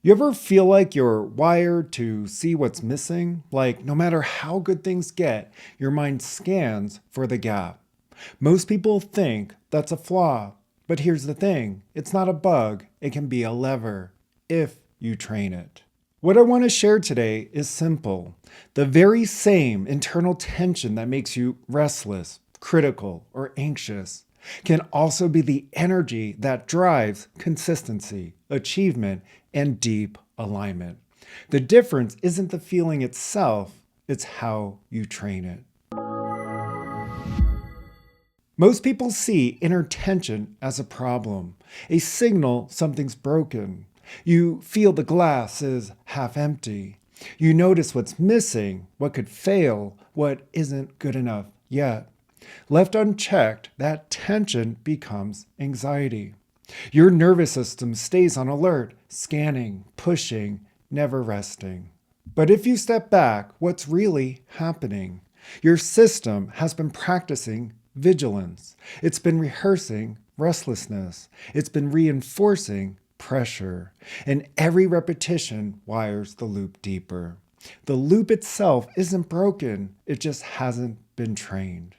You ever feel like you're wired to see what's missing? Like, no matter how good things get, your mind scans for the gap. Most people think that's a flaw, but here's the thing, it's not a bug, it can be a lever if you train it. What I want to share today is simple. The very same internal tension that makes you restless, critical, or anxious can also be the energy that drives consistency, achievement, and deep alignment. The difference isn't the feeling itself, it's how you train it. Most people see inner tension as a problem, a signal something's broken. You feel the glass is half empty. You notice what's missing, what could fail, what isn't good enough yet. Left unchecked, that tension becomes anxiety. Your nervous system stays on alert, scanning, pushing, never resting. But if you step back, what's really happening? Your system has been practicing vigilance. It's been rehearsing restlessness. It's been reinforcing pressure. And every repetition wires the loop deeper. The loop itself isn't broken, it just hasn't been trained.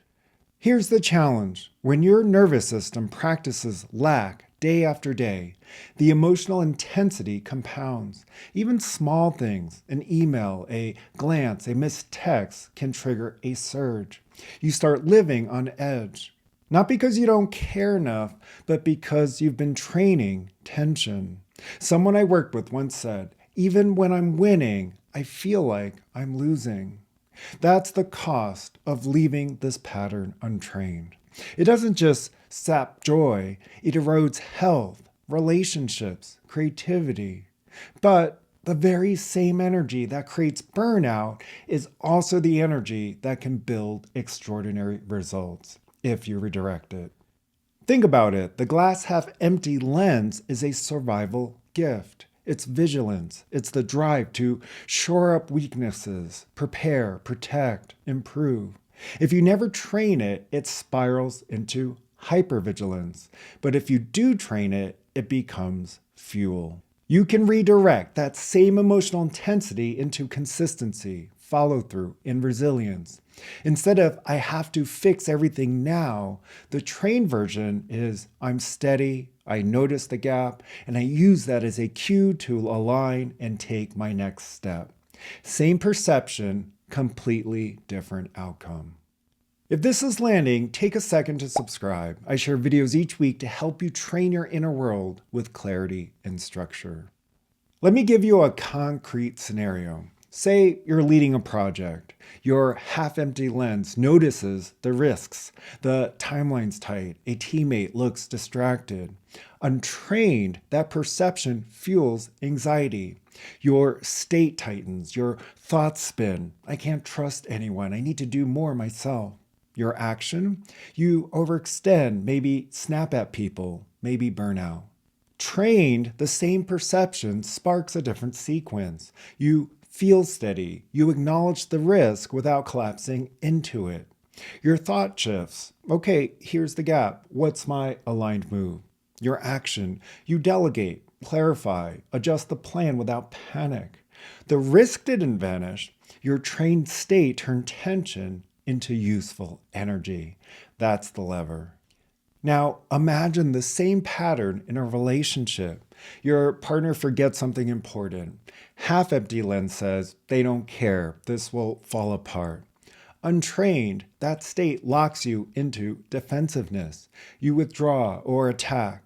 Here's the challenge. When your nervous system practices lack day after day, the emotional intensity compounds. Even small things, an email, a glance, a missed text, can trigger a surge. You start living on edge. Not because you don't care enough, but because you've been training tension. Someone I worked with once said, "Even when I'm winning, I feel like I'm losing." That's the cost of leaving this pattern untrained. It doesn't just sap joy, it erodes health, relationships, creativity. But the very same energy that creates burnout is also the energy that can build extraordinary results if you redirect it. Think about it. The glass half empty lens is a survival gift. It's vigilance. It's the drive to shore up weaknesses, prepare, protect, improve. If you never train it, it spirals into hypervigilance. But if you do train it, it becomes fuel. You can redirect that same emotional intensity into consistency, follow through, and resilience. Instead of "I have to fix everything now," the trained version is "I'm steady, I notice the gap, and I use that as a cue to align and take my next step." Same perception, completely different outcome. If this is landing, take a second to subscribe. I share videos each week to help you train your inner world with clarity and structure. Let me give you a concrete scenario. Say you're leading a project. Your half-empty lens notices the risks. The timeline's tight. A teammate looks distracted. Untrained, that perception fuels anxiety. Your state tightens. Your thoughts spin. "I can't trust anyone. I need to do more myself." Your action? You overextend, maybe snap at people, maybe burn out. Trained, the same perception sparks a different sequence. You feel steady. You acknowledge the risk without collapsing into it. Your thought shifts. Okay, here's the gap. What's my aligned move? Your action. You delegate, clarify, adjust the plan without panic. The risk didn't vanish. Your trained state turned tension into useful energy. That's the lever. Now, imagine the same pattern in a relationship. Your partner forgets something important. Half-empty lens says, "They don't care. This will fall apart." Untrained, that state locks you into defensiveness. You withdraw or attack.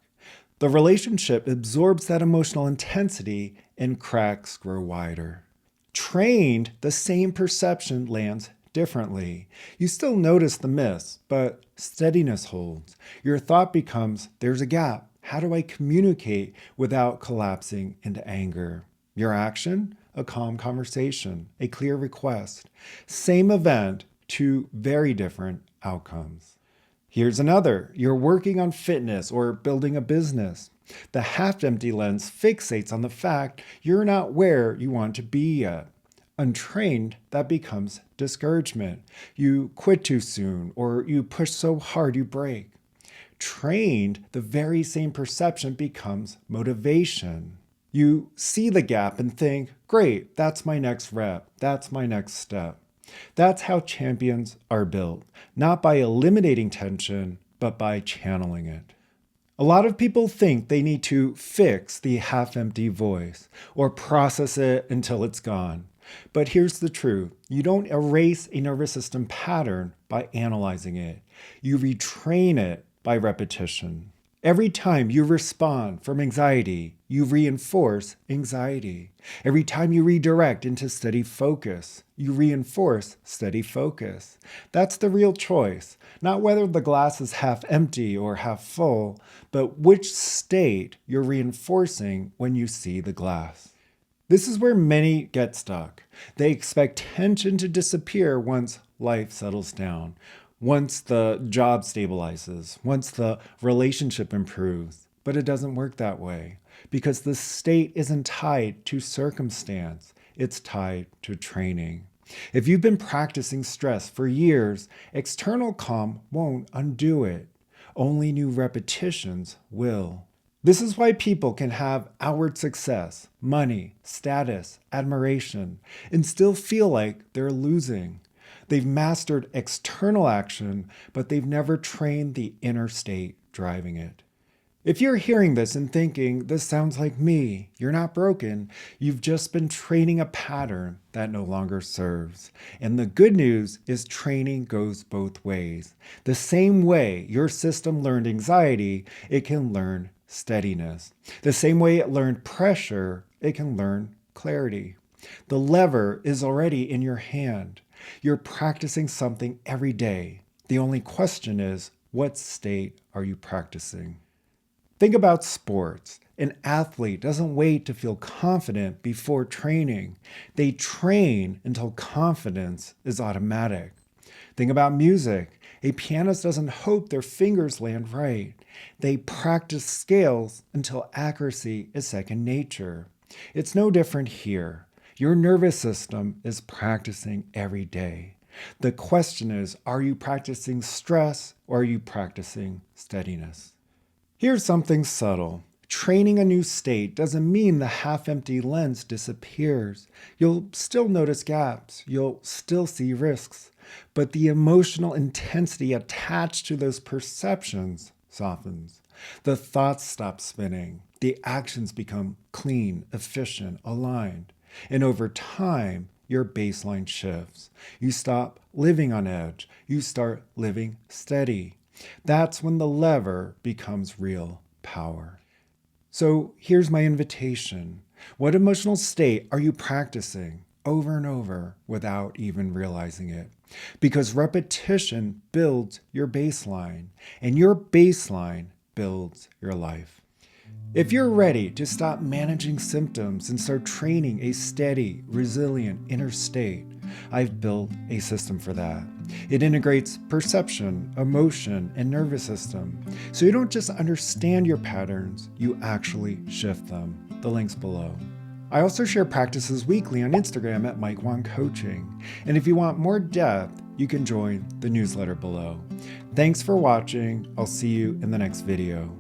The relationship absorbs that emotional intensity and cracks grow wider. Trained, the same perception lands differently. You still notice the miss, but steadiness holds. Your thought becomes, "There's a gap. How do I communicate without collapsing into anger?" Your action? A calm conversation, a clear request. Same event, two very different outcomes. Here's another. You're working on fitness or building a business. The half-empty lens fixates on the fact you're not where you want to be yet. Untrained, that becomes discouragement. You quit too soon, or you push so hard you break. Trained, the very same perception becomes motivation. You see the gap and think, great, that's my next rep, that's my next step. That's how champions are built, not by eliminating tension, but by channeling it. A lot of people think they need to fix the half-empty voice or process it until it's gone. But here's the truth. You don't erase a nervous system pattern by analyzing it. You retrain it by repetition. Every time you respond from anxiety, you reinforce anxiety. Every time you redirect into steady focus, you reinforce steady focus. That's the real choice. Not whether the glass is half empty or half full, but which state you're reinforcing when you see the glass. This is where many get stuck. They expect tension to disappear once life settles down, once the job stabilizes, once the relationship improves. But it doesn't work that way because the state isn't tied to circumstance. It's tied to training. If you've been practicing stress for years, external calm won't undo it. Only new repetitions will. This is why people can have outward success, money, status, admiration, and still feel like they're losing. They've mastered external action, but they've never trained the inner state driving it. If you're hearing this and thinking, this sounds like me, you're not broken, you've just been training a pattern that no longer serves. And the good news is training goes both ways. The same way your system learned anxiety, it can learn steadiness. The same way it learned pressure, it can learn clarity. The lever is already in your hand. You're practicing something every day. The only question is, what state are you practicing? Think about sports. An athlete doesn't wait to feel confident before training. They train until confidence is automatic. Think about music. A pianist doesn't hope their fingers land right. They practice scales until accuracy is second nature. It's no different here. Your nervous system is practicing every day. The question is, are you practicing stress or are you practicing steadiness? Here's something subtle. Training a new state doesn't mean the half-empty lens disappears. You'll still notice gaps. You'll still see risks. But the emotional intensity attached to those perceptions softens. The thoughts stop spinning. The actions become clean, efficient, aligned. And over time, your baseline shifts. You stop living on edge. You start living steady. That's when the lever becomes real power. So here's my invitation. What emotional state are you practicing over and over without even realizing it? Because repetition builds your baseline, and your baseline builds your life. If you're ready to stop managing symptoms and start training a steady, resilient inner state, I've built a system for that. It integrates perception, emotion, and nervous system. So you don't just understand your patterns, you actually shift them. The link's below. I also share practices weekly on Instagram at Mike Wang Coaching. And if you want more depth, you can join the newsletter below. Thanks for watching. I'll see you in the next video.